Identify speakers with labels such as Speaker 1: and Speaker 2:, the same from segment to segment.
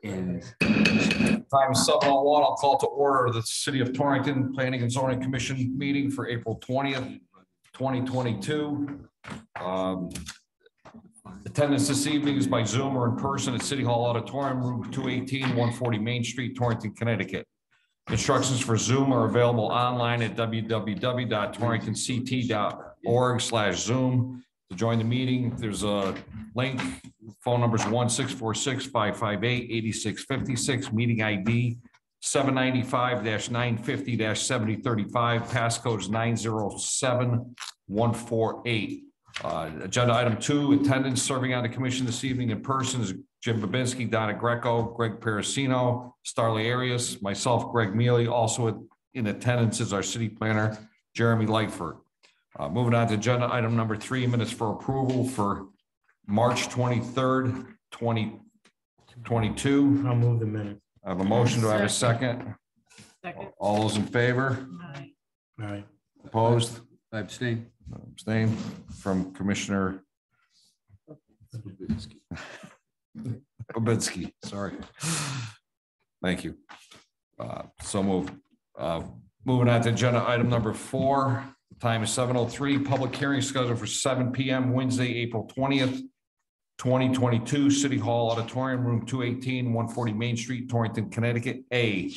Speaker 1: And time is 7:01. I'll call to order the City of Torrington Planning and Zoning Commission meeting for April 20th, 2022. Attendance this evening is by Zoom or in person at City Hall Auditorium, room 218, 140 Main Street, Torrington, Connecticut. Instructions for Zoom are available online at www.torringtonct.org/Zoom. To join the meeting, there's a link. Phone numbers 1-646-558-8656. Meeting ID 795-950-7035. Passcodes 907148. Agenda item 2, attendance. Serving on the commission this evening in person is Jim Babinski, Donna Greco, Greg Parasino, Starley Arias, myself, Greg Mealy. Also in attendance is our city planner, Jeremy Lightford. Moving on to agenda item number 3, minutes for approval for March 23rd, 2022.
Speaker 2: I'll move the minute.
Speaker 1: I have a motion. Do I have a second?
Speaker 3: Second.
Speaker 1: All those in favor?
Speaker 3: Aye.
Speaker 2: Aye.
Speaker 1: Opposed?
Speaker 4: I abstain.
Speaker 1: Abstain from Commissioner Babinski. Sorry. Thank you. So moved. Moving on to agenda item number 4. Time is 7:03. Public hearing scheduled for 7 p.m. Wednesday, April 20th, 2022. City Hall Auditorium, room 218, 140 Main Street, Torrington, Connecticut. A.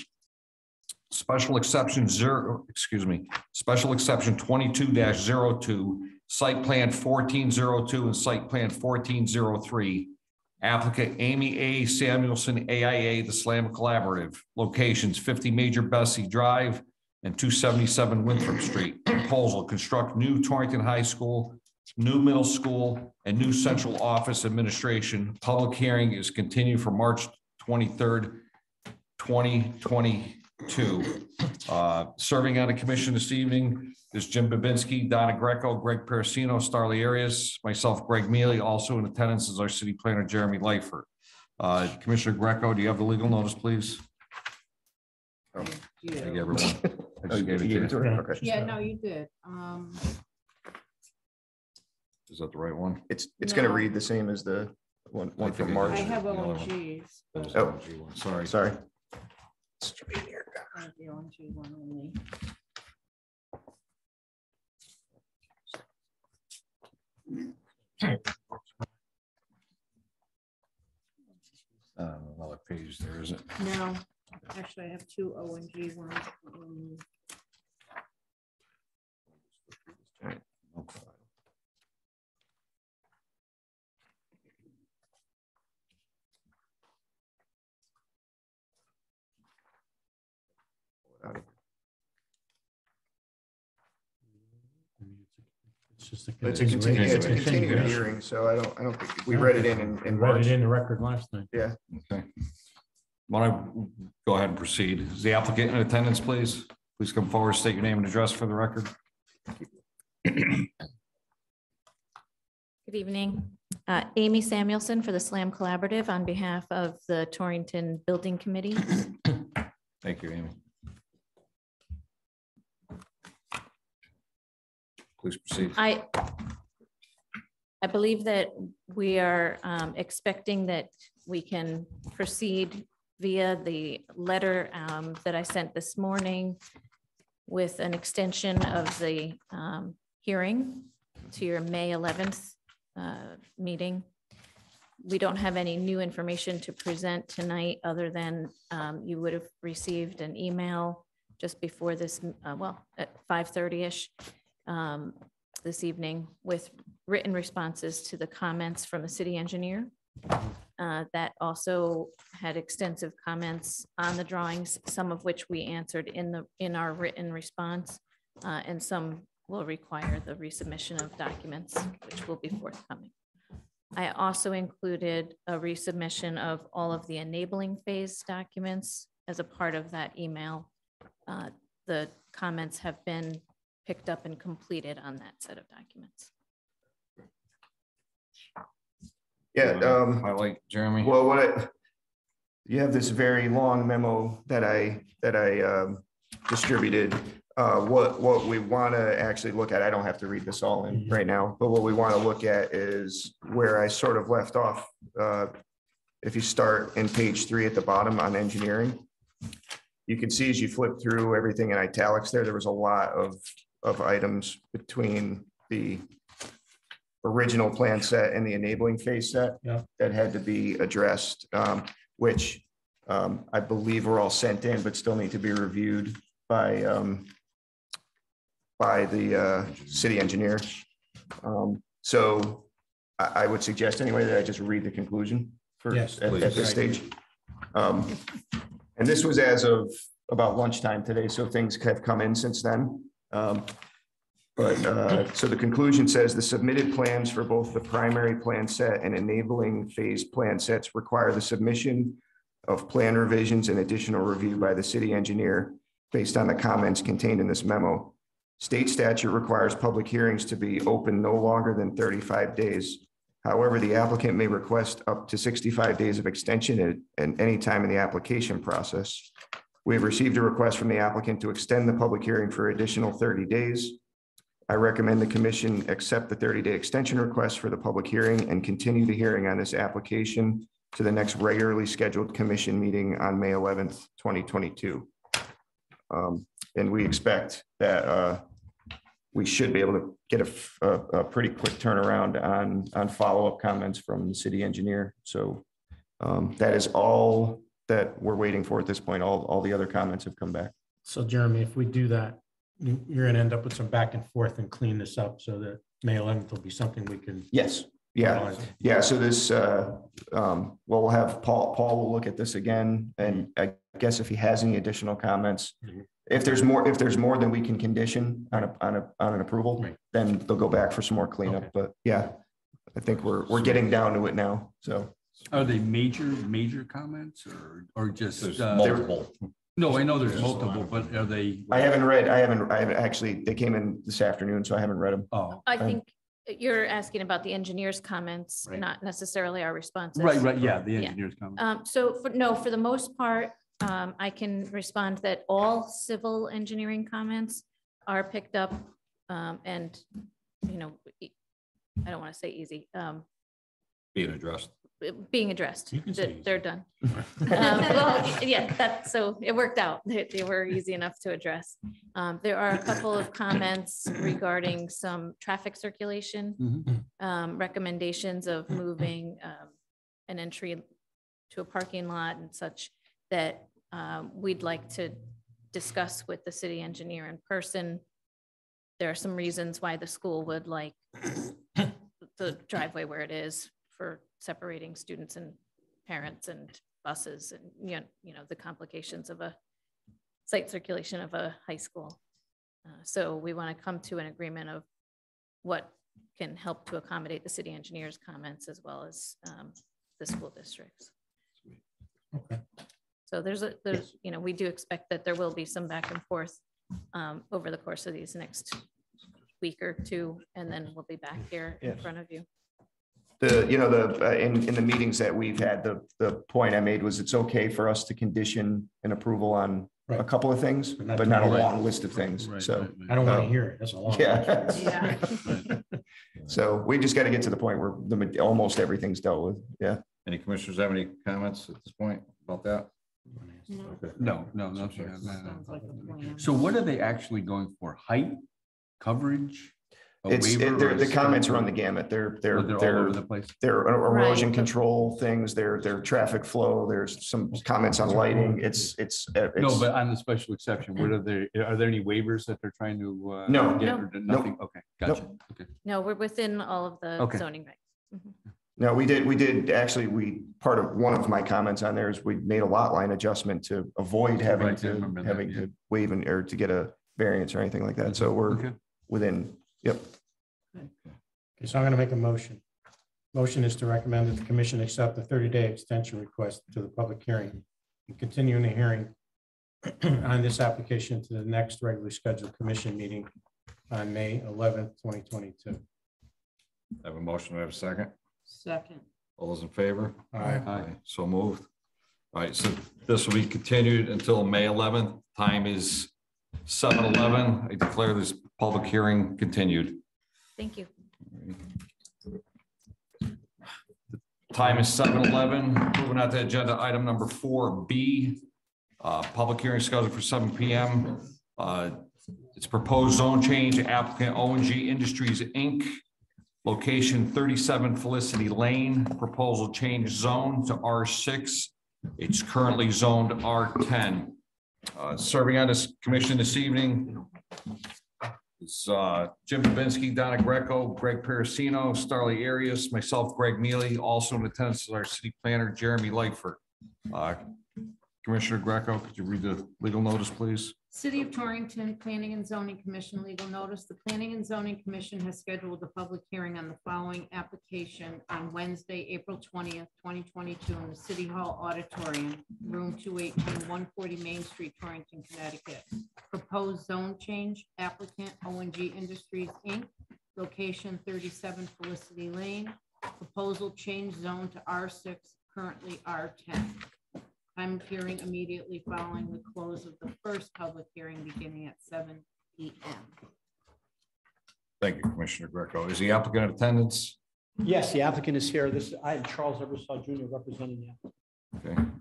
Speaker 1: Special exception Special exception 22-02, site plan 1402 and site plan 1403. Applicant Amy A. Samuelson, AIA, the Slam Collaborative. Locations 50 Major Bessie Drive and 277 Winthrop Street. Proposal: construct new Torrington High School, new middle school, and new central office administration. Public hearing is continued for March 23rd, 2022. Serving on the commission this evening is Jim Babinski, Donna Greco, Greg Parasino, Starley Arias, myself, Greg Mealy. Also in attendance is our city planner, Jeremy Lightford. Commissioner Greco, do you have the legal notice, please?
Speaker 3: Oh,
Speaker 1: I gave everyone. I just gave it to you.
Speaker 3: okay. Yeah, no, you did.
Speaker 1: Is that the right one?
Speaker 4: It's going to read the same as the one from March.
Speaker 3: I have ONGs.
Speaker 4: Oh,
Speaker 1: sorry.
Speaker 4: Straight here.
Speaker 3: I have the ONG one only.
Speaker 1: Another page there, isn't it?
Speaker 3: No, actually, I have 2 ONG ones.
Speaker 1: Okay.
Speaker 4: It's a continued hearing, so I don't think we read it in
Speaker 2: Read
Speaker 4: March.
Speaker 2: it in the record last night.
Speaker 4: Yeah.
Speaker 1: Okay. Want to go ahead and proceed? Is the applicant in attendance, please? Please come forward, state your name and address for the record.
Speaker 5: Good evening. Amy Samuelson for the Slam Collaborative on behalf of the Torrington Building Committee.
Speaker 1: Thank you, Amy. Please proceed.
Speaker 5: I believe that we are expecting that we can proceed via the letter that I sent this morning with an extension of the hearing to your May 11th meeting. We don't have any new information to present tonight other than you would have received an email just before this, well, at 5:30-ish. This evening with written responses to the comments from the city engineer that also had extensive comments on the drawings, some of which we answered in our written response, and some will require the resubmission of documents, which will be forthcoming. I also included a resubmission of all of the enabling phase documents as a part of that email. The comments have been picked up and completed on that set of documents.
Speaker 4: Yeah.
Speaker 1: Highlight, Jeremy.
Speaker 4: Well, you have this very long memo that I distributed What we want to actually look at, I don't have to read this all in right now, but what we want to look at is where I sort of left off. If you start in page 3 at the bottom on engineering, you can see as you flip through everything in italics there was a lot of items between the original plan set and the enabling phase set that had to be addressed, which I believe were all sent in, but still need to be reviewed by the city engineer. So I would suggest anyway that I just read the conclusion first at this stage. And this was as of about lunchtime today, so things have come in since then. So the conclusion says the submitted plans for both the primary plan set and enabling phase plan sets require the submission of plan revisions and additional review by the city engineer based on the comments contained in this memo. State statute requires public hearings to be open no longer than 35 days. However, the applicant may request up to 65 days of extension at any time in the application process. We have received a request from the applicant to extend the public hearing for additional 30 days. I recommend the commission accept the 30-day extension request for the public hearing and continue the hearing on this application to the next regularly scheduled commission meeting on May 11th, 2022. And we expect that we should be able to get a pretty quick turnaround on follow-up comments from the city engineer. So that is all that we're waiting for at this point. All the other comments have come back.
Speaker 2: So Jeremy, if we do that, you're going to end up with some back and forth and clean this up so that May 11th will be something we can.
Speaker 4: Yes. Yeah. Yeah. So this, we'll have Paul will look at this again. And I guess if he has any additional comments, if there's more than we can condition on an approval, then they'll go back for some more cleanup. Okay. But yeah, I think we're getting down to it now. So
Speaker 6: are they major comments or just
Speaker 1: multiple?
Speaker 6: No, I know there's multiple, but are they?
Speaker 4: I haven't actually, they came in this afternoon, so I haven't read them.
Speaker 6: Oh,
Speaker 5: I think you're asking about the engineer's comments, not necessarily our responses.
Speaker 6: Right. Yeah, the engineer's comments.
Speaker 5: So for the most part, I can respond that all civil engineering comments are picked up, and I don't want to say easy. Being addressed. They're done. Well, yeah, so it worked out. They were easy enough to address. There are a couple of comments regarding some traffic circulation, recommendations of moving an entry to a parking lot and such that we'd like to discuss with the city engineer in person. There are some reasons why the school would like the driveway where it is for separating students and parents and buses and, the complications of a site circulation of a high school. So we want to come to an agreement of what can help to accommodate the city engineer's comments as well as the school districts.
Speaker 2: Okay.
Speaker 5: So there's we do expect that there will be some back and forth over the course of these next week or two, and then we'll be back here in front of you.
Speaker 4: In the meetings that we've had, the point I made was it's okay for us to condition an approval on a couple of things, but not a long list of things. So
Speaker 2: I don't want to hear it. That's a long.
Speaker 4: Yeah. So we just got to get to the point where almost everything's dealt with. Yeah.
Speaker 1: Any commissioners have any comments at this point about that?
Speaker 6: No. So what are they actually going for? Height, coverage?
Speaker 4: The comments run the gamut. They're
Speaker 6: all over the place.
Speaker 4: They're erosion control things. They're traffic flow. There's some comments on lighting. It's
Speaker 6: no, but on the special exception, what are there any waivers that they're trying to
Speaker 4: no.
Speaker 6: get or nothing? Nope. Okay, gotcha. Nope. Okay.
Speaker 5: No, we're within all of the zoning regs.
Speaker 4: No, we did actually, part of one of my comments on there is we made a lot line adjustment to avoid having to waive or to get a variance or anything like that. So we're within. Yep.
Speaker 2: Okay, so I'm going to make a motion. Motion is to recommend that the commission accept the 30-day extension request to the public hearing and continuing the hearing on this application to the next regularly scheduled commission meeting on May 11th, 2022.
Speaker 1: I have a motion. I have a second.
Speaker 3: Second.
Speaker 1: All those in favor?
Speaker 2: Aye.
Speaker 1: So moved. All right. So this will be continued until May 11th. Time is 7:11. I declare this public hearing continued.
Speaker 5: Thank you.
Speaker 1: Time is 7:11. Moving on to agenda item number 4B. Public hearing scheduled for 7 p.m. It's proposed zone change, applicant O&G Industries, Inc. Location 37 Felicity Lane, proposal change zone to R6. It's currently zoned R10. Serving on this commission this evening is Jim Babinski, Donna Greco, Greg Parasino, Starley Arias, myself, Greg Mealy. Also in attendance is our city planner, Jeremy Lightfoot. Commissioner Greco, could you read the legal notice, please?
Speaker 3: City of Torrington Planning and Zoning Commission legal notice. The Planning and Zoning Commission has scheduled a public hearing on the following application on Wednesday, April 20th, 2022 in the City Hall Auditorium, room 218, 140 Main Street, Torrington, Connecticut. Proposed zone change, applicant O&G Industries, Inc., location 37 Felicity Lane. Proposal change zone to R6, currently R10. Time of hearing immediately following the close of the first public hearing beginning at 7 p.m.
Speaker 1: Thank you, Commissioner Greco. Is the applicant in attendance?
Speaker 7: Yes, the applicant is here. I am Charles Eversaw Jr. representing the applicant.
Speaker 1: Okay.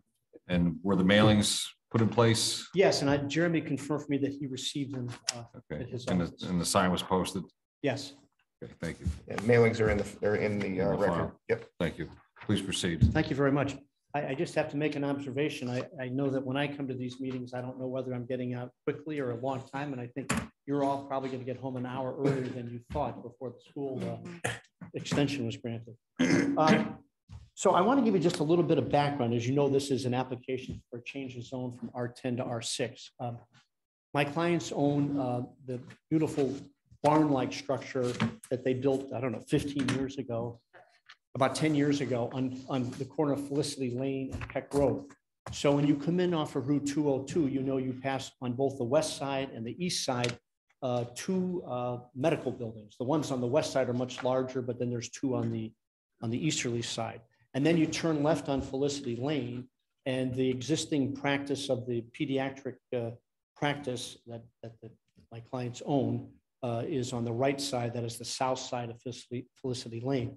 Speaker 1: And were the mailings put in place?
Speaker 7: Yes, and Jeremy confirmed for me that he received them
Speaker 1: Okay.
Speaker 7: at his
Speaker 1: And
Speaker 7: office.
Speaker 1: the sign was posted?
Speaker 7: Yes,
Speaker 1: Okay, thank you.
Speaker 4: And mailings are in the
Speaker 1: file.
Speaker 4: record. Yep.
Speaker 1: Thank you. Please proceed.
Speaker 7: thank you very much. I just have to make an observation. I know that when I come to these meetings, I don't know whether I'm getting out quickly or a long time, and I think you're all probably going to get home an hour earlier than you thought before the school extension was granted. So I want to give you just a little bit of background. As you know, this is an application for a change of zone from R10 to R6. My clients own the beautiful barn-like structure that they built, I don't know, 15 years ago, about 10 years ago on the corner of Felicity Lane and Peck Road. So when you come in off of Route 202, you know you pass on both the west side and the east side two medical buildings. The ones on the west side are much larger, but then there's two on the easterly side. And then you turn left on Felicity Lane, and the existing practice of the pediatric practice that my clients own is on the right side. That is the south side of Felicity Lane.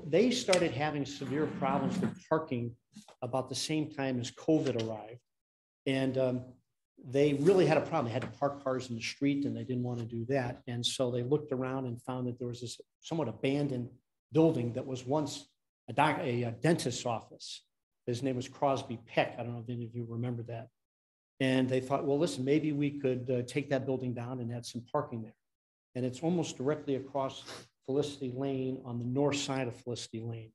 Speaker 7: They started having severe problems with parking about the same time as COVID arrived. And they really had a problem. They had to park cars in the street, and they didn't want to do that. And so they looked around and found that there was this somewhat abandoned building that was once a dentist's office. His name was Crosby Peck. I don't know if any of you remember that. And they thought, well, listen, maybe we could take that building down and add some parking there. And it's almost directly across Felicity Lane on the north side of Felicity Lane.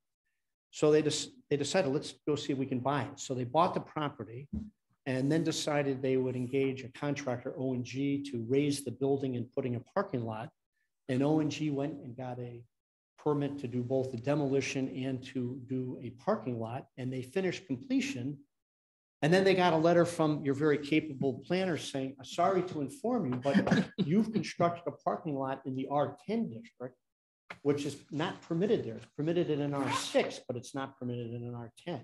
Speaker 7: So they decided, let's go see if we can buy it. So they bought the property and then decided they would engage a contractor, O&G, to raise the building and putting a parking lot. And O&G went and got a permit to do both the demolition and to do a parking lot. And they finished completion. And then they got a letter from your very capable planner saying, sorry to inform you, but you've constructed a parking lot in the R10 district, which is not permitted there. It's permitted in an R6, but it's not permitted in an R10.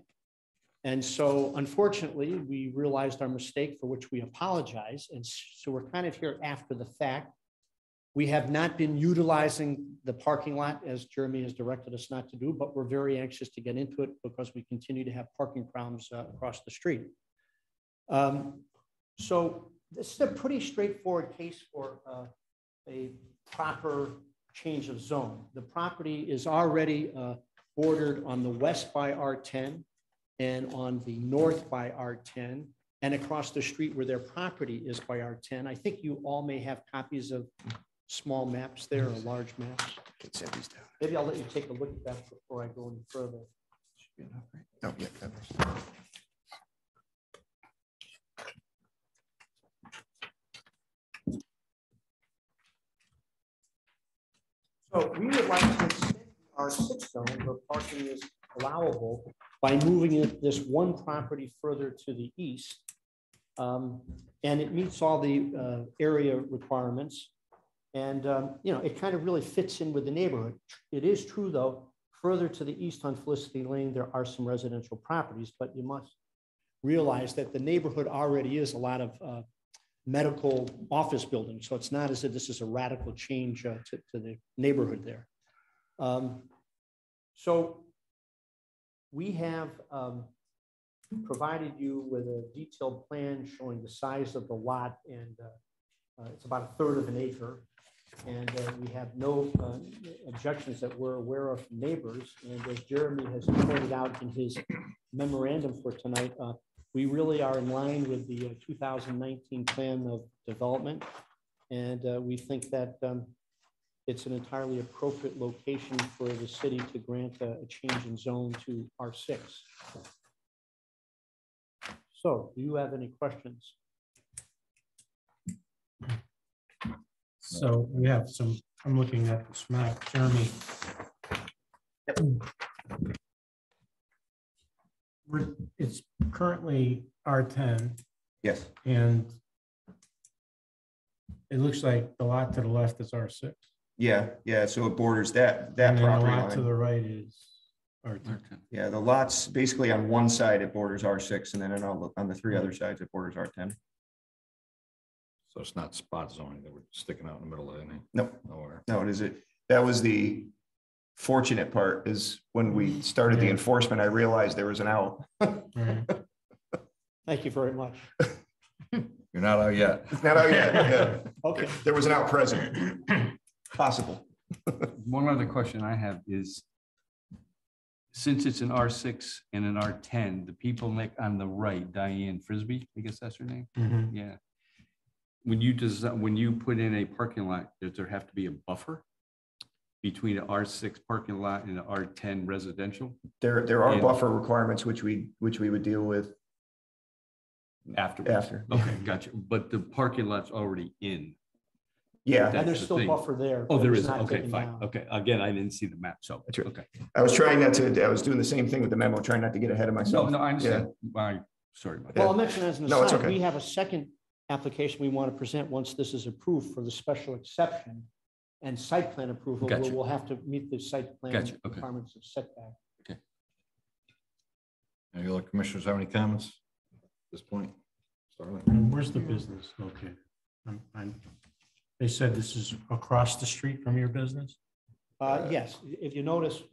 Speaker 7: And so unfortunately, we realized our mistake, for which we apologize. And so we're kind of here after the fact. We have not been utilizing the parking lot as Jeremy has directed us not to do, but we're very anxious to get into it because we continue to have parking problems across the street. So this is a pretty straightforward case for a proper change of zone. The property is already bordered on the west by R10 and on the north by R10 and across the street where their property is by R10. I think you all may have copies of small maps there or large maps. Maybe I'll let you take a look at that before I go any further.
Speaker 4: Oh, yeah, that was.
Speaker 7: So we would like to extend our R6 zone where parking is allowable by moving this one property further to the east. And it meets all the area requirements. And, you know, it kind of really fits in with the neighborhood. It is true, though, further to the east on Felicity Lane, there are some residential properties, but you must realize that the neighborhood already is a lot of medical office building. So it's not as if this is a radical change to the neighborhood there. So we have provided you with a detailed plan showing the size of the lot, and it's about 1/3 of an acre. And we have no objections that we're aware of from neighbors. And as Jeremy has pointed out in his memorandum for tonight, we really are in line with the 2019 plan of development. And we think that it's an entirely appropriate location for the city to grant a change in zone to R6. So do you have any questions?
Speaker 2: So we have some, I'm looking at this map, Jeremy. It's currently R10.
Speaker 4: Yes.
Speaker 2: And it looks like the lot to the left is R6.
Speaker 4: Yeah, yeah, so it borders that
Speaker 2: And then the
Speaker 4: property
Speaker 2: lot to
Speaker 4: line.
Speaker 2: the right is R10.
Speaker 4: Yeah, the lots, basically on one side it borders R6, and then on the 3 other sides it borders R10.
Speaker 1: So it's not spot zoning that we're sticking out in the middle of anything.
Speaker 4: Nope.
Speaker 1: Nowhere.
Speaker 4: No, it is it. That was the fortunate part, is when we started the
Speaker 2: Yeah.
Speaker 4: enforcement, I realized there was an out.
Speaker 2: Right.
Speaker 7: Thank you very much.
Speaker 1: You're not out yet.
Speaker 4: It's not out yet. Yeah.
Speaker 7: Okay.
Speaker 4: There was an out present. Possible.
Speaker 6: One other question I have is, since it's an R6 and an R10, the people on the right, Diane Frisbee, I guess that's her name.
Speaker 2: Mhm.
Speaker 6: Yeah. When you put in a parking lot, does there have to be a buffer between an R6 parking lot and an R10 residential
Speaker 4: There are
Speaker 6: And-
Speaker 4: buffer requirements which we would deal with
Speaker 6: afterwards?
Speaker 4: after.
Speaker 6: Okay, gotcha. But the parking lot's already in.
Speaker 4: Yeah,
Speaker 6: That's
Speaker 7: And there's
Speaker 6: the
Speaker 7: still
Speaker 6: thing.
Speaker 7: buffer there.
Speaker 6: Oh,
Speaker 7: but
Speaker 6: there
Speaker 7: it's
Speaker 6: is.
Speaker 7: not
Speaker 6: Okay,
Speaker 7: taken
Speaker 6: fine.
Speaker 7: down.
Speaker 6: Okay. Again, I didn't see the map, so.
Speaker 4: That's right.
Speaker 6: Okay.
Speaker 4: I was trying not to, I was doing the same thing with the memo, trying not to get ahead of
Speaker 6: No,
Speaker 4: myself.
Speaker 6: no, I understand. Sorry about
Speaker 7: Well,
Speaker 6: that.
Speaker 7: I'll mention as an
Speaker 4: No, it's
Speaker 7: aside,
Speaker 4: okay.
Speaker 7: we have a second application we want to present once this is approved for the special exception and site plan approval, where
Speaker 6: Gotcha.
Speaker 7: we'll have to meet the site plan
Speaker 6: Gotcha, okay.
Speaker 7: requirements of setback.
Speaker 1: Any other commissioners have any comments at this point? Starling?
Speaker 2: And where's the business located? They said this is across the street from your business?
Speaker 7: Yes, if you notice,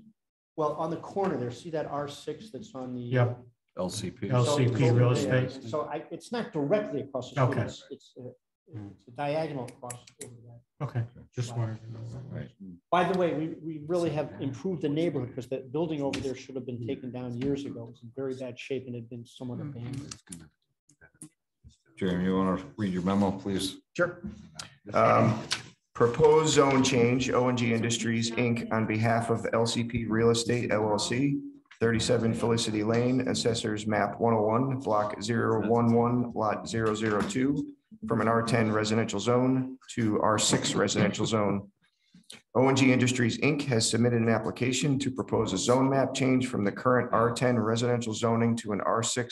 Speaker 7: well, on the corner there, see that R6 that's on the.
Speaker 2: Yep.
Speaker 1: LCP.
Speaker 2: L-
Speaker 7: So
Speaker 2: LCP
Speaker 7: it's over
Speaker 2: real
Speaker 7: there.
Speaker 2: estate.
Speaker 7: So it's not directly across the street.
Speaker 2: Okay.
Speaker 7: It's a diagonal across over that.
Speaker 2: Okay, just wanted to know.
Speaker 1: Right.
Speaker 7: By the way, we really have improved the neighborhood, because that building over there should have been taken down years ago. It's in very bad shape and had been somewhat abandoned.
Speaker 1: Jeremy, you want to read your memo, please?
Speaker 4: Sure. Proposed zone change, O&G Industries, Inc., on behalf of LCP Real Estate LLC, 37 Felicity Lane, Assessors Map 101, Block 011, Lot 002, from an R10 residential zone to R6 residential zone. O&G Industries, Inc. has submitted an application to propose a zone map change from the current R10 residential zoning to an R6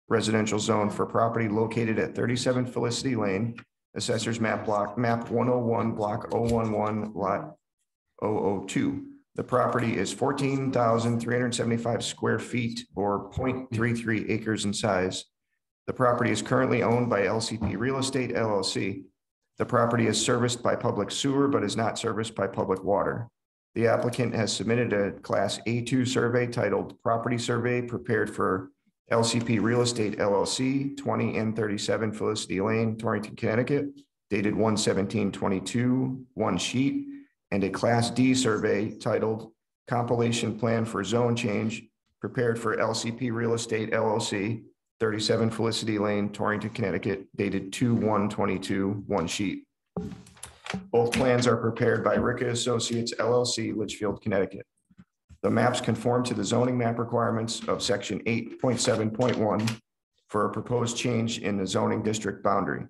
Speaker 4: residential zone for property located at 37 Felicity Lane, Assessors Map 101, Block 011, Lot 002. The property is 14,375 square feet, or 0.33 acres in size. The property is currently owned by LCP Real Estate LLC. The property is serviced by public sewer, but is not serviced by public water. The applicant has submitted a Class A2 survey titled Property Survey, prepared for LCP Real Estate LLC, 20 and 37 Felicity Lane, Torrington, Connecticut, dated 1/17/22, one sheet, and a Class D survey titled Compilation Plan for Zone Change, prepared for LCP Real Estate LLC, 37 Felicity Lane, Torrington, Connecticut, dated 2/1/22, one sheet. Both plans are prepared by Ricca Associates LLC, Litchfield, Connecticut. The maps conform to the zoning map requirements of section 8.7.1 for a proposed change in the zoning district boundary.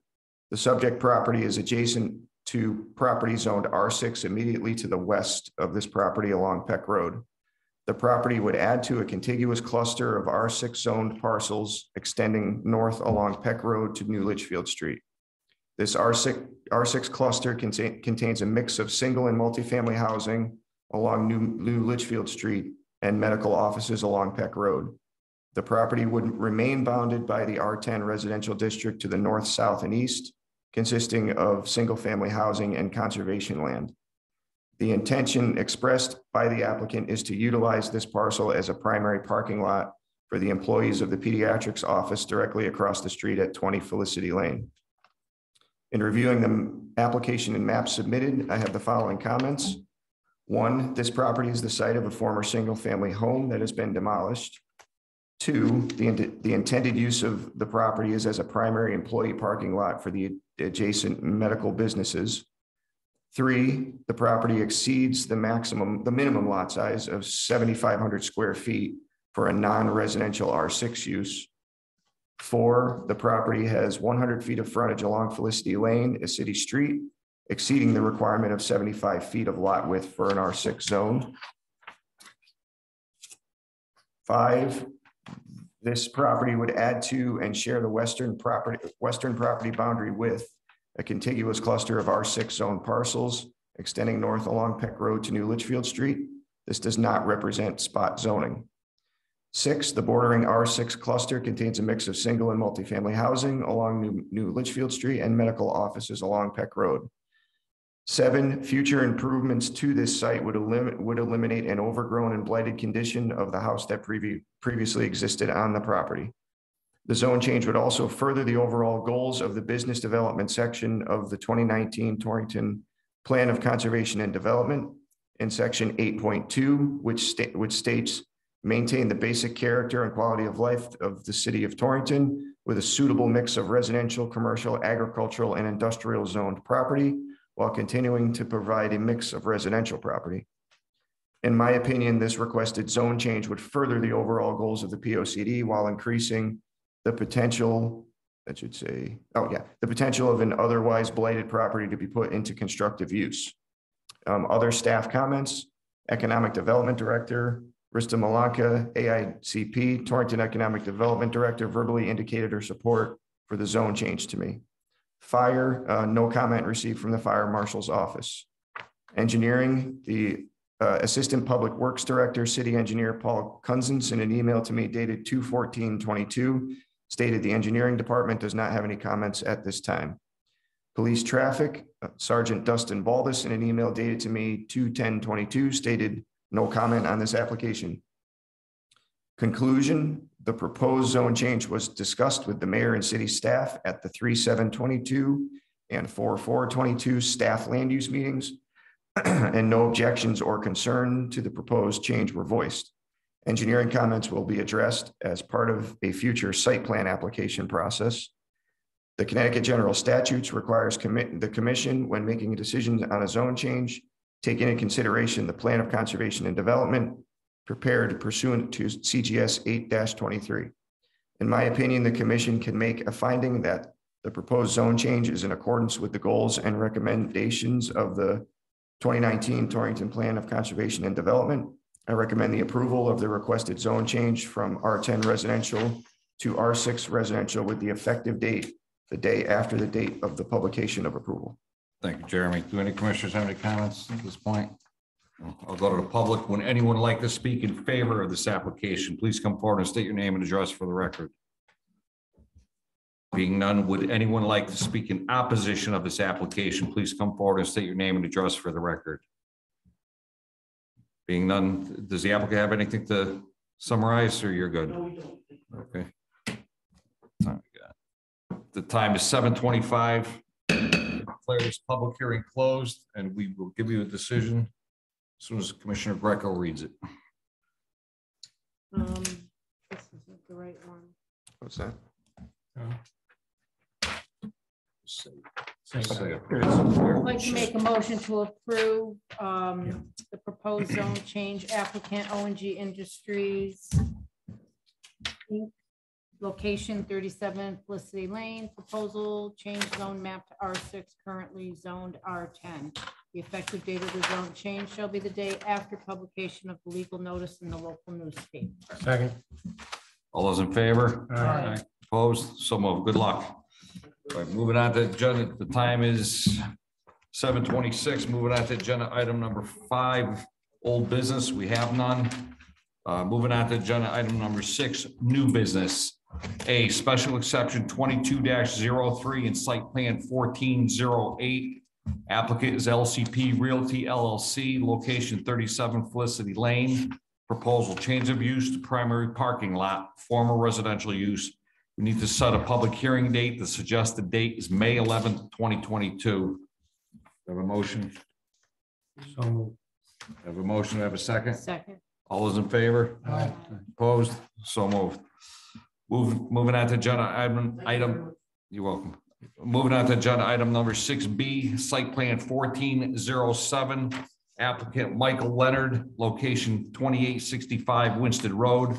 Speaker 4: The subject property is adjacent to property zoned R6 immediately to the west of this property along Peck Road. The property would add to a contiguous cluster of R6 zoned parcels extending north along Peck Road to New Litchfield Street. This R6 cluster contains a mix of single and multifamily housing along New Litchfield Street and medical offices along Peck Road. The property would remain bounded by the R10 residential district to the north, south, and east, consisting of single-family housing and conservation land. The intention expressed by the applicant is to utilize this parcel as a primary parking lot for the employees of the pediatrics office directly across the street at 20 Felicity Lane. In reviewing the application and map submitted, I have the following comments. 1, this property is the site of a former single-family home that has been demolished. 2, the intended use of the property is as a primary employee parking lot for the adjacent medical businesses. 3, the property exceeds the minimum lot size of 7,500 square feet for a non-residential R6 use. 4, the property has 100 feet of frontage along Felicity Lane, a city street, exceeding the requirement of 75 feet of lot width for an R6 zone. 5, this property would add to and share the western property boundary with a contiguous cluster of R6 zone parcels extending north along Peck Road to New Litchfield Street. This does not represent spot zoning. 6, the bordering R6 cluster contains a mix of single and multifamily housing along New Litchfield Street and medical offices along Peck Road. 7, future improvements to this site would eliminate an overgrown and blighted condition of the house that previously existed on the property. The zone change would also further the overall goals of the business development section of the 2019 Torrington Plan of Conservation and Development in section 8.2, which states, maintain the basic character and quality of life of the city of Torrington with a suitable mix of residential, commercial, agricultural, and industrial zoned property, while continuing to provide a mix of residential property. In my opinion, this requested zone change would further the overall goals of the POCD while increasing the potential, the potential of an otherwise blighted property to be put into constructive use. Other staff comments, Economic Development Director, Rista Malanka, AICP, Torrington Economic Development Director, verbally indicated her support for the zone change to me. Fire, no comment received from the Fire Marshal's office. Engineering, the Assistant Public Works Director, City Engineer Paul Cousins, in an email to me dated 2/14/22, stated the engineering department does not have any comments at this time. Police Traffic, Sergeant Dustin Baldus, in an email dated to me 2/10/22, stated no comment on this application. Conclusion, the proposed zone change was discussed with the mayor and city staff at the 3/7/22 and 4/4/22 staff land use meetings, and no objections or concern to the proposed change were voiced. Engineering comments will be addressed as part of a future site plan application process. The Connecticut General Statutes requires the commission, when making a decision on a zone change, take into consideration the Plan of Conservation and Development prepared pursuant to CGS 8-23. In my opinion, the commission can make a finding that the proposed zone change is in accordance with the goals and recommendations of the 2019 Torrington Plan of Conservation and Development. I recommend the approval of the requested zone change from R10 residential to R6 residential with the effective date the day after the date of the publication of approval.
Speaker 1: Thank you, Jeremy. Do any commissioners have any comments at this point? I'll go to the public. Would anyone like to speak in favor of this application? Please come forward and state your name and address for the record. Being none, would anyone like to speak in opposition of this application? Please come forward and state your name and address for the record. Being none, does the applicant have anything to summarize, or you're good?
Speaker 7: No, we don't.
Speaker 1: Okay. The time is 7:25. Declare this public hearing closed, and we will give you a decision as soon as Commissioner Greco reads it.
Speaker 3: This isn't the right one.
Speaker 4: What's that?
Speaker 3: I'd like to make a motion to approve the proposed zone change applicant O&G Industries, Inc., location 37 Felicity Lane, proposal change zone map to R6, currently zoned R10. The effective date of the zone change shall be the day after publication of the legal notice in the local newspaper.
Speaker 2: Second.
Speaker 1: All those in favor?
Speaker 2: Aye.
Speaker 1: Opposed? So moved. Good luck. All right, moving on to agenda. The time is 7:26. Moving on to agenda item number 5, old business. We have none. Moving on to agenda item number 6, new business. A, special exception 22-03 and site plan 1408. Applicant is LCP Realty LLC, location 37 Felicity Lane. Proposal change of use to primary parking lot, former residential use. We need to set a public hearing date. The suggested date is May 11th, 2022. Have a motion?
Speaker 2: So moved.
Speaker 1: Have a motion? Have a second?
Speaker 3: Second.
Speaker 1: All those in favor?
Speaker 2: Aye.
Speaker 1: Opposed? So moved. Moving on to agenda item, you're welcome. Moving on to agenda item number 6B, site plan 1407. Applicant Michael Leonard, location 2865 Winston Road.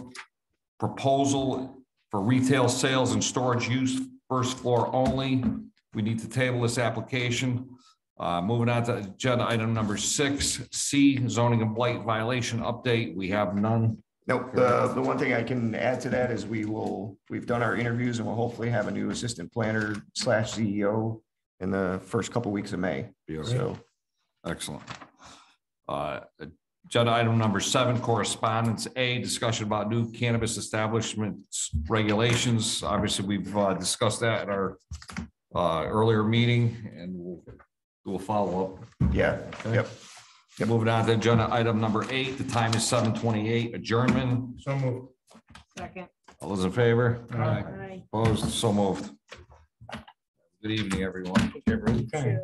Speaker 1: Proposal for retail sales and storage use, first floor only. We need to table this application. Moving on to agenda item number 6C, zoning and blight violation update. We have none.
Speaker 4: Nope, the one thing I can add to that is we've done our interviews and we'll hopefully have a new assistant planner / CEO in the first couple weeks of May. So,
Speaker 1: Excellent. Agenda item number 7, correspondence. A, discussion about new cannabis establishments regulations. Obviously, we've discussed that at our earlier meeting, and we'll follow up.
Speaker 4: yeah, yep.
Speaker 1: Moving on to agenda item number 8. The time is 7:28. Adjournment.
Speaker 2: So moved.
Speaker 3: Second.
Speaker 1: All those in favor?
Speaker 3: Aye.
Speaker 1: Opposed? So moved. Good evening, everyone.
Speaker 2: Okay.